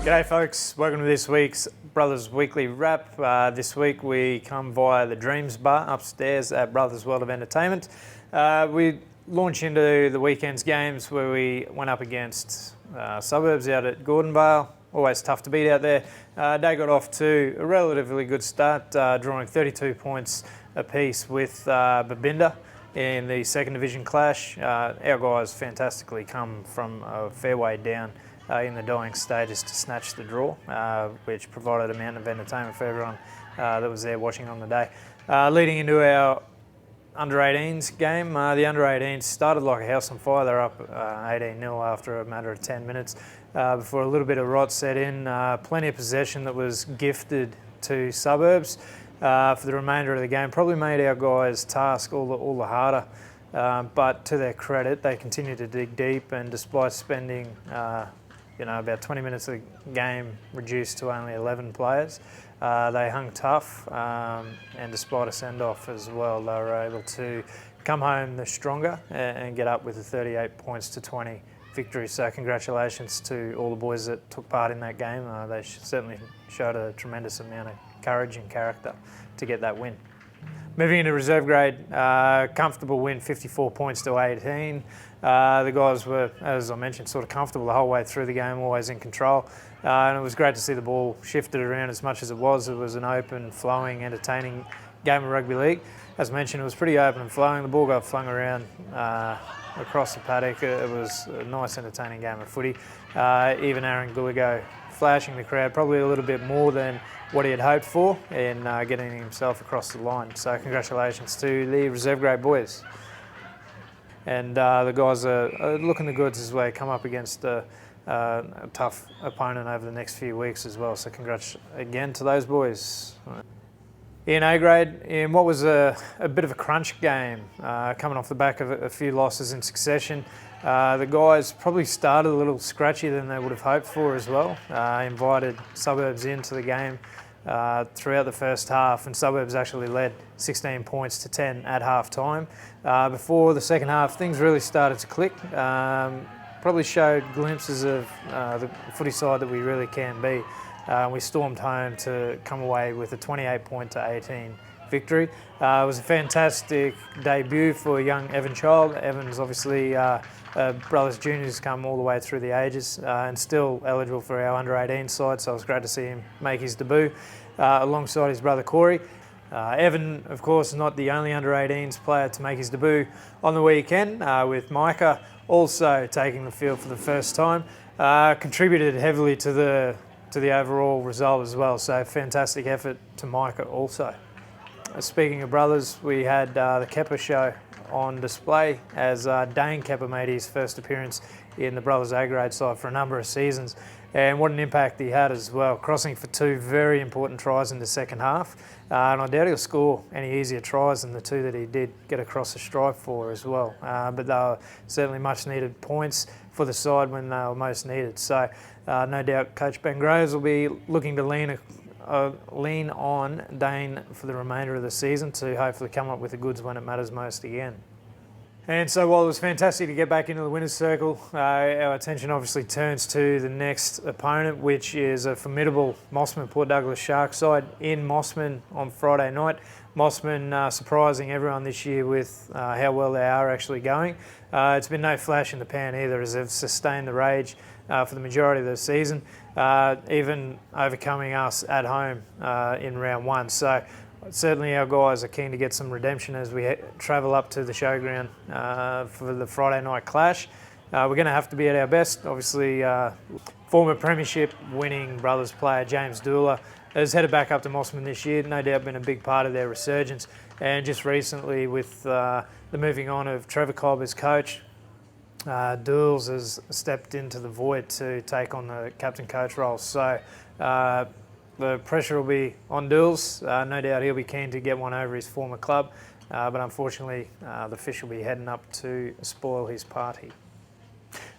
G'day folks, welcome to this week's Brothers Weekly Wrap. This week we come via the Dreams Bar upstairs at Brothers World of Entertainment. We launch into the weekend's games where we went up against Suburbs out at Gordonvale. Always tough to beat out there. They got off to a relatively good start, drawing 32 points apiece with Babinda in the second division clash. Our guys fantastically come from a fair way down in the dying stages to snatch the draw, which provided a mountain of entertainment for everyone that was there watching on the day. Leading into our under-18s game, the under-18s started like a house on fire. They're up 18-0 after a matter of 10 minutes before a little bit of rot set in. Plenty of possession that was gifted to Suburbs for the remainder of the game. Probably made our guys' task all the harder. But to their credit, they continued to dig deep, and despite spending about 20 minutes of the game reduced to only 11 players, they hung tough, and despite a send-off as well, they were able to come home the stronger and get up with a 38 points to 20 victory. So congratulations to all the boys that took part in that game. They certainly showed a tremendous amount of courage and character to get that win. Moving into reserve grade, comfortable win, 54 points to 18. The guys were, as I mentioned, sort of comfortable the whole way through the game, always in control. And it was great to see the ball shifted around as much as it was. It was an open, flowing, entertaining game of rugby league. As mentioned, it was pretty open and flowing. The ball got flung around across the paddock. It was a nice, entertaining game of footy. Even Aaron Gulligo flashing the crowd probably a little bit more than what he had hoped for in getting himself across the line. So congratulations to the reserve grade boys. And the guys are looking the goods as they come up against a tough opponent over the next few weeks as well. So congrats again to those boys. In A grade, in what was a bit of a crunch game, coming off the back of a few losses in succession, the guys probably started a little scratchy than they would have hoped for as well. Invited Suburbs into the game throughout the first half, and Suburbs actually led 16 points to 10 at half time. Before the second half, things really started to click. Probably showed glimpses of the footy side that we really can be. We stormed home to come away with a 28 point to 18 victory. It was a fantastic debut for young Evan Child. Evan's obviously Brothers Juniors come all the way through the ages and still eligible for our under-18 side, so it was great to see him make his debut alongside his brother Corey. Evan, of course, is not the only under-18s player to make his debut on the weekend, with Micah also taking the field for the first time. Contributed heavily to the overall result as well, so fantastic effort to Micah also. Speaking of brothers, we had the Kepper show on display as Dane Kepper made his first appearance in the Brothers A-grade side for a number of seasons, and what an impact he had as well, crossing for two very important tries in the second half, and I doubt he'll score any easier tries than the two that he did get across the stripe for as well, but they were certainly much needed points for the side when they were most needed. So no doubt Coach Ben Groves will be looking to lean on Dane for the remainder of the season to hopefully come up with the goods when it matters most again. And so while it was fantastic to get back into the winner's circle, our attention obviously turns to the next opponent, which is a formidable Mossman Port Douglas Sharks side in Mossman on Friday night. Mossman surprising everyone this year with how well they are actually going. It's been no flash in the pan either, as they've sustained the rage for the majority of the season, even overcoming us at home in round one. So certainly our guys are keen to get some redemption as we travel up to the showground for the Friday night clash. We're going to have to be at our best. Obviously, former premiership winning Brothers player James Dooler has headed back up to Mossman this year, no doubt been a big part of their resurgence. And just recently with the moving on of Trevor Cobb as coach, Dools has stepped into the void to take on the captain coach role. So the pressure will be on Dools. No doubt he'll be keen to get one over his former club, but unfortunately the fish will be heading up to spoil his party.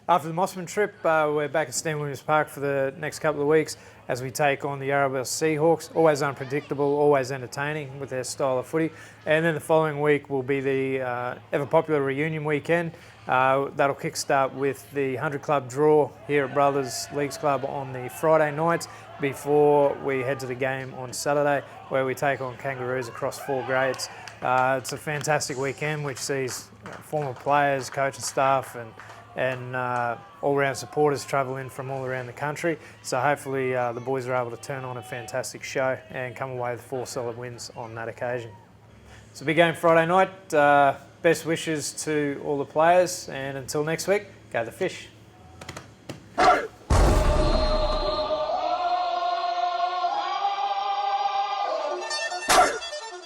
After the Mossman trip, we're back at Stan Williams Park for the next couple of weeks as we take on the Yarrabell Seahawks. Always unpredictable, always entertaining with their style of footy. And then the following week will be the ever popular reunion weekend. That'll kickstart with the 100 Club draw here at Brothers Leagues Club on the Friday night before we head to the game on Saturday, where we take on Kangaroos across 4 grades. It's a fantastic weekend which sees former players, coaching staff and all-round supporters travel in from all around the country. So hopefully the boys are able to turn on a fantastic show and come away with 4 solid wins on that occasion. It's a big game Friday night. Best wishes to all the players, and until next week, go the Fish.